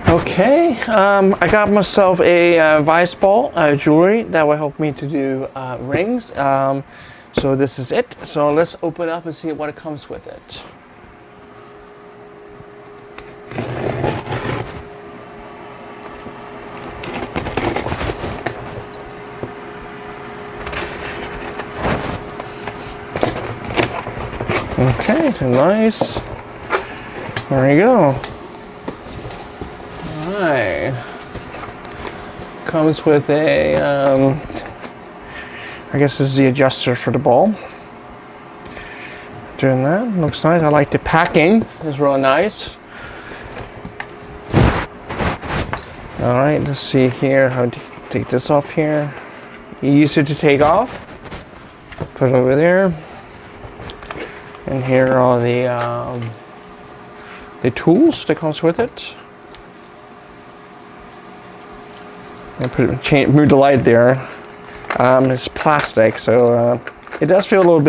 Okay, I got myself a Vise ball jewelry that will help me to do rings. So this is it. So let's open up and see what it comes with it. Okay, nice. There you go. Alright. Comes with a, I guess this is the adjuster for the ball. Doing that, looks nice. I like the packing, it's real nice. Alright, let's see here how to take this off here. Easy to take off. Put it over there. And here are all the tools that comes with it. Move the light there. It's plastic, so it does feel a little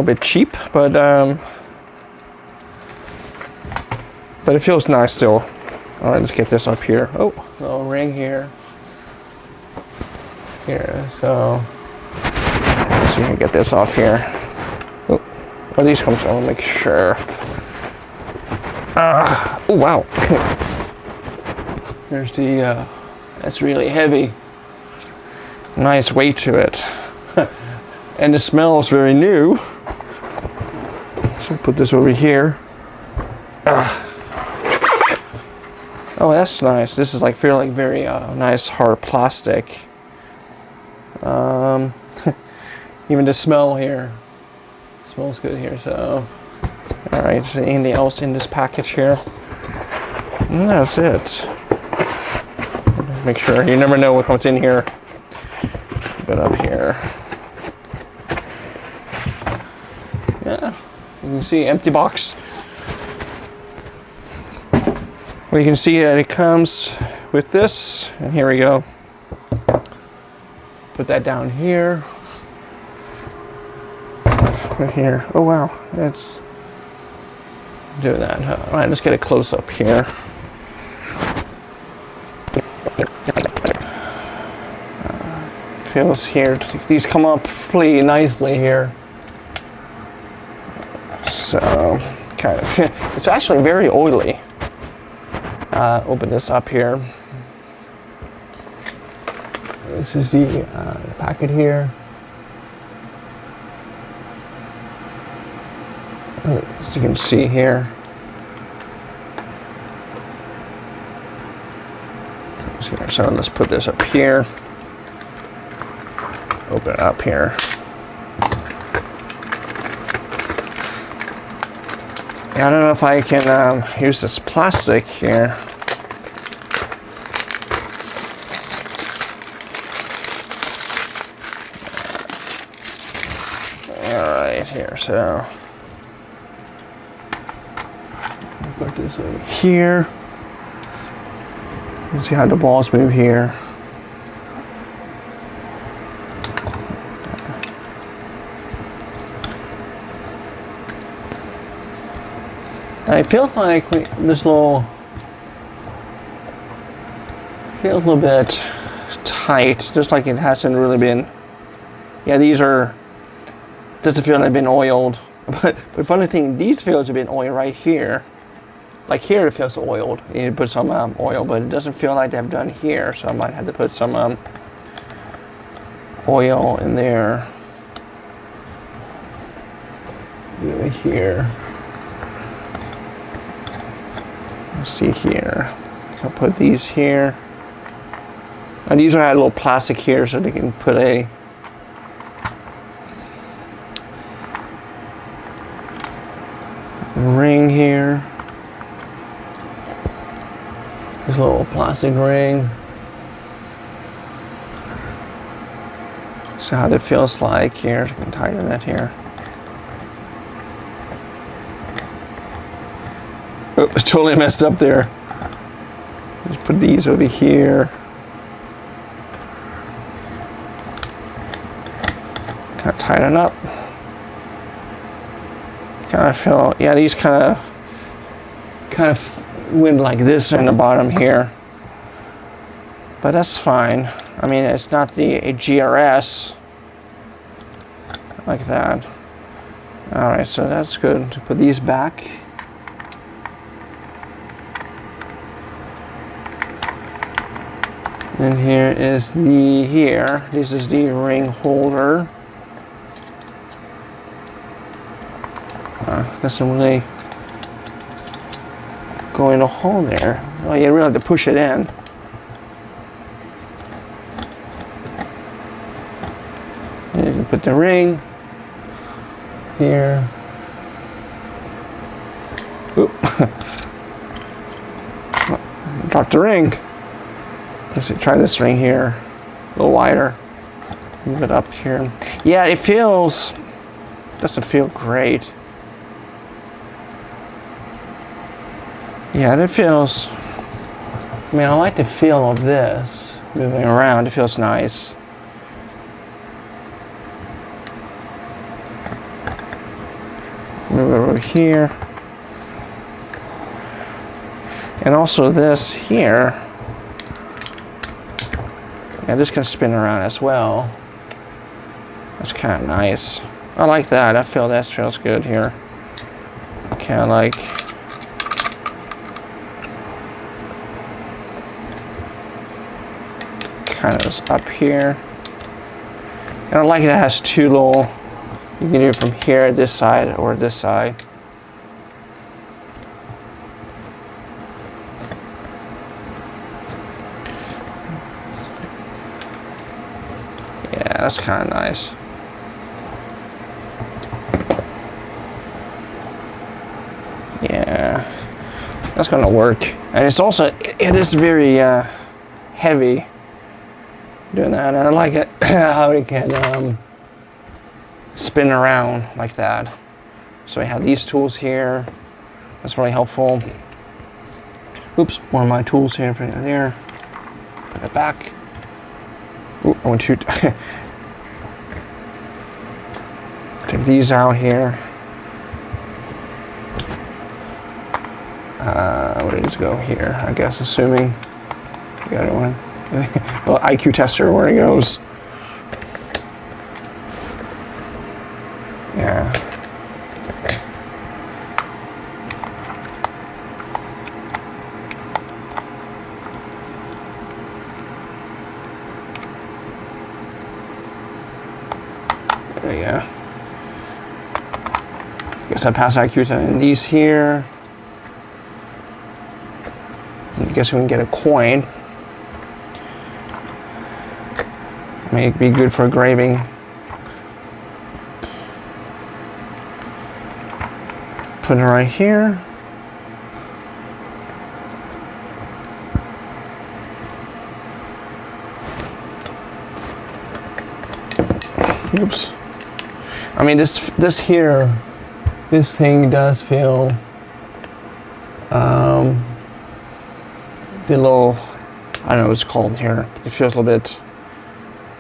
bit cheap, but it feels nice still. All right, let's get this up here. Oh, little ring here. Here, so you can get this off here. Oh, well, these come. I'll make sure. Oh wow. There's the. That's really heavy. Nice weight to it, and the smell is very new. So put this over here. Oh, that's nice. This is feel like very nice hard plastic. Even the smell here smells good here. So, all right. So anything else in this package here? And that's it. Make sure, you never know what comes in here. But up here, yeah, you can see empty box. Well, you can see that it comes with this, and here we go. Put that down here. Right here. Oh wow, let's do that. All right, let's get a close up here. Feels here. These come up pretty nicely here. So, kind of, it's actually very oily. Open this up here. This is the packet here. As you can see here. So let's put this up here. Open it up here. Yeah, I don't know if I can use this plastic here. All right, here, so put this over here. You can see how the balls move here. It feels like this feels a little bit tight, just like it hasn't really been. Yeah, these doesn't feel like they've been oiled. But funny thing, these feels have been oiled right here. Like here, it feels oiled. You need to put some oil, but it doesn't feel like they've done here. So I might have to put some oil in there. Over here. See here, I'll put these here, and these are a little plastic here so they can put a ring here. There's a little plastic ring. See how that feels like here. I can tighten it here. Oh, it's totally messed up there. Just put these over here. Kind of tighten up. Kind of feel, yeah, these kind of kind of went like this in the bottom here. But that's fine. I mean, it's not a GRS like that. All right, so that's good. To put these back. And here is this is the ring holder. Doesn't really go in the hole there. Oh, you really have to push it in. And you can put the ring here. Oop. Drop the ring. Let's see, try this ring here. A little wider. Move it up here. Yeah, it doesn't feel great. Yeah, it feels, I mean, I like the feel of this moving around. It feels nice. Move it over here. And also this here. Yeah, this can spin around as well. That's kind of nice. I like that. I feel that feels good here. Kind of like. Kind of is up here. And I like it has two little, you can do it from here, this side, or this side. Yeah, that's kind of nice. Yeah, that's gonna work. And it's also, it is very heavy. Doing that, and I like it how it can spin around like that. So I have these tools here. That's really helpful. Oops, one of my tools here, put it there. Put it back. Ooh, I want to take these out here. Where did it go here? I guess, assuming you got one. Little IQ tester where it goes. Yeah. There you go. Guess I pass IQ test in these here. I guess we can get a coin. May be good for engraving. Put it right here. Oops. I mean, this thing does feel the little, I don't know what it's called here. It feels a little bit.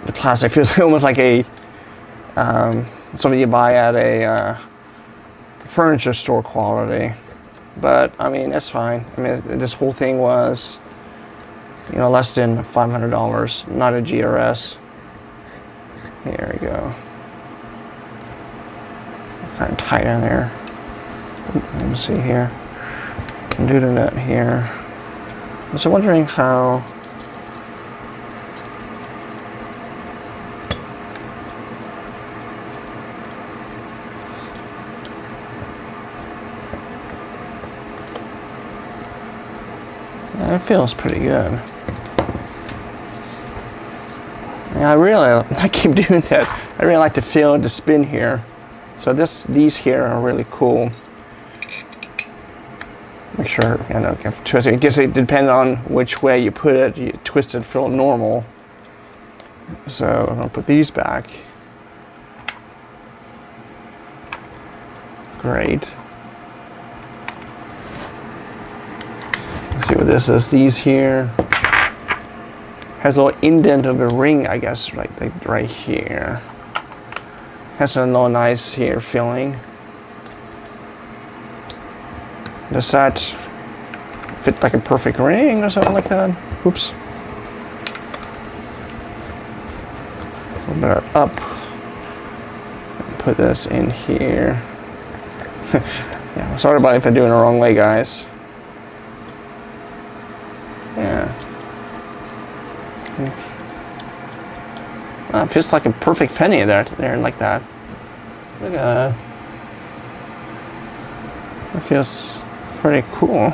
The plastic feels almost like a something you buy at a furniture store quality, but I mean that's fine. I mean this whole thing was, you know, less than $500, not a GRS. Here we go. Kind of tight on there. Let me see here. Can do the nut here. I was wondering how. It feels pretty good. Yeah, I keep doing that. I really like to feel the spin here. So these here are really cool. Make sure, you know, I guess it depends on which way you put it. You twist it, feel normal. So I'll put these back. Great. Let's see what this is. These here has a little indent of a ring, I guess, right here. Has a little nice here feeling. The set fit like a perfect ring or something like that. Oops. Open that up. Put this in here. Yeah, sorry about if I'm doing it the wrong way, guys. Yeah. It feels like a perfect penny there like that. Look at that. It feels pretty cool.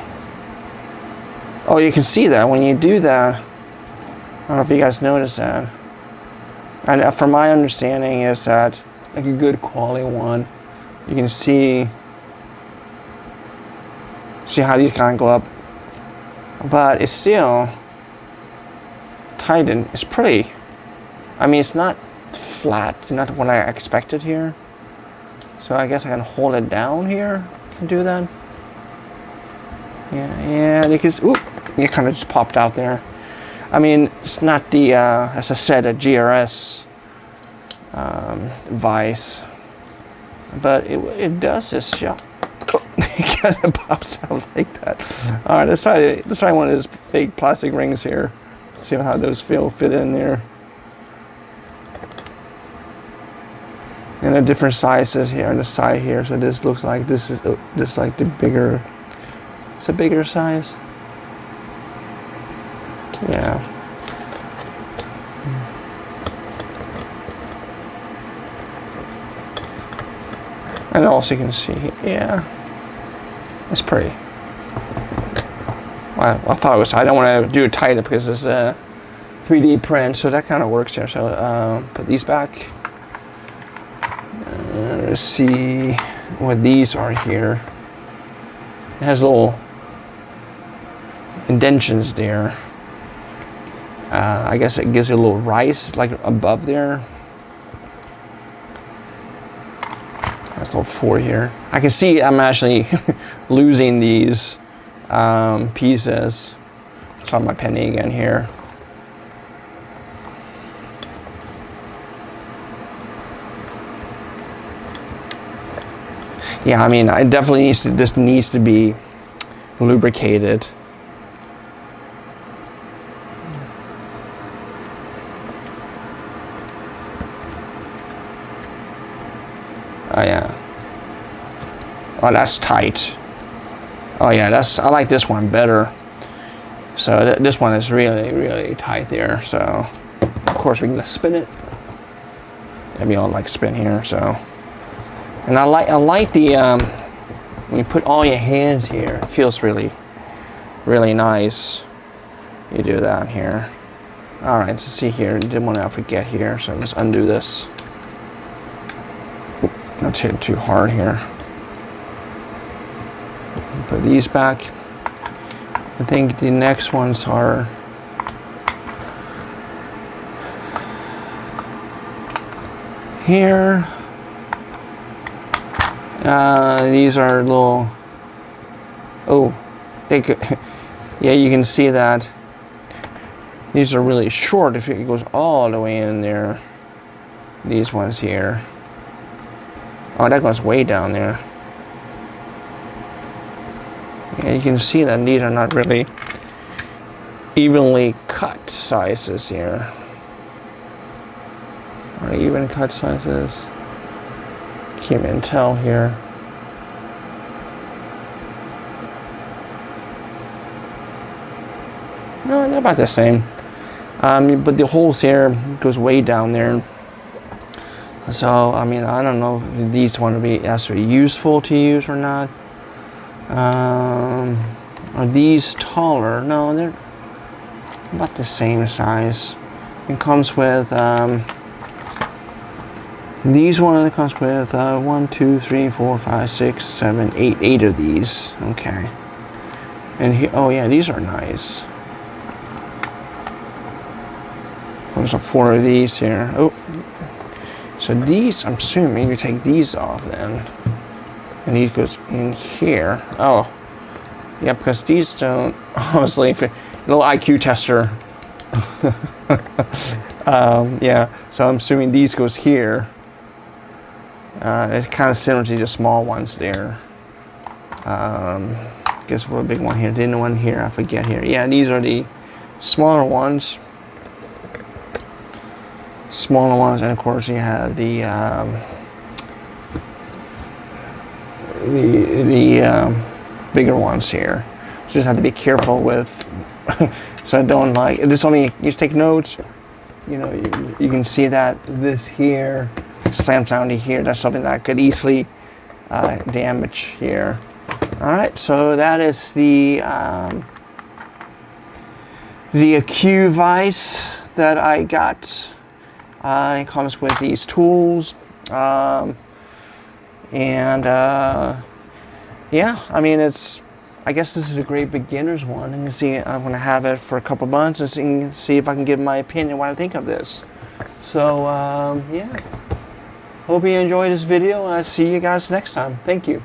Oh, you can see that when you do that. I don't know if you guys noticed that. And from my understanding is that like a good quality one, you can see how these kind of go up, but it's still tightened. It's pretty. I mean, it's not flat. It's not what I expected here. So I guess I can hold it down here. Can do that. Yeah, because oop, it kind of just popped out there. I mean, it's not the as I said, a GRS Vise, but it does this job. It kind of pops out like that. All right, let's try one of those fake plastic rings here. See how those fit in there. And the different sizes here on the side here. So this looks like this is like the bigger. It's a bigger size. Yeah. And also you can see, yeah, it's pretty. Well, I thought it was. I don't want to do it tighter because it's a 3D print, so that kind of works here. So put these back. Let's see what these are here. It has little indentions there. I guess it gives you a little rise like above there. That's little 4 here. I can see I'm actually losing these pieces. Saw my penny again here. Yeah, I mean, it definitely needs to be lubricated. Oh yeah. Oh, that's tight. Oh yeah, I like this one better. So this one is really, really tight there. So of course we can just spin it. Maybe I'll like spin here. So, and I like the when you put all your hands here, it feels really, really nice. You do that here. All right, let's see here. Didn't want to forget here, so let's undo this. Not hit it too hard here. Put these back. I think the next ones are here. These are little. Oh, they could. Yeah, you can see that. These are really short. If it goes all the way in there. These ones here. Oh, that goes way down there. Yeah, you can see that these are not really evenly cut sizes here. Are they even cut sizes? Can't even tell here. No, they're about the same. But the holes here goes way down there. So, I mean, I don't know if these want to be actually useful to use or not. Are these taller? No, they're about the same size. It comes with these one. It comes with 1, 2, 3, 4, 5, 6, 7, 8 of these. Okay. And here, oh yeah, these are nice. There's 4 of these here. Oh. So these, I'm assuming you take these off then. And these goes in here. Oh, yeah, because these don't, honestly, little IQ tester. Yeah, so I'm assuming these goes here. It's kind of similar to the small ones there. guess we're a big one here. Didn't one here, I forget here. Yeah, these are the smaller ones. Smaller ones, and of course you have the bigger ones here. Just have to be careful with, so I don't like. This only you just take notes. You know, you can see that this here slams down to here. That's something that could easily damage here. All right, so that is the Q Vise that I got. It comes with these tools, yeah, I mean, I guess this is a great beginner's one. And you see, I'm going to have it for a couple months and see if I can give my opinion what I think of this. So, yeah, hope you enjoyed this video. I'll see you guys next time. Thank you.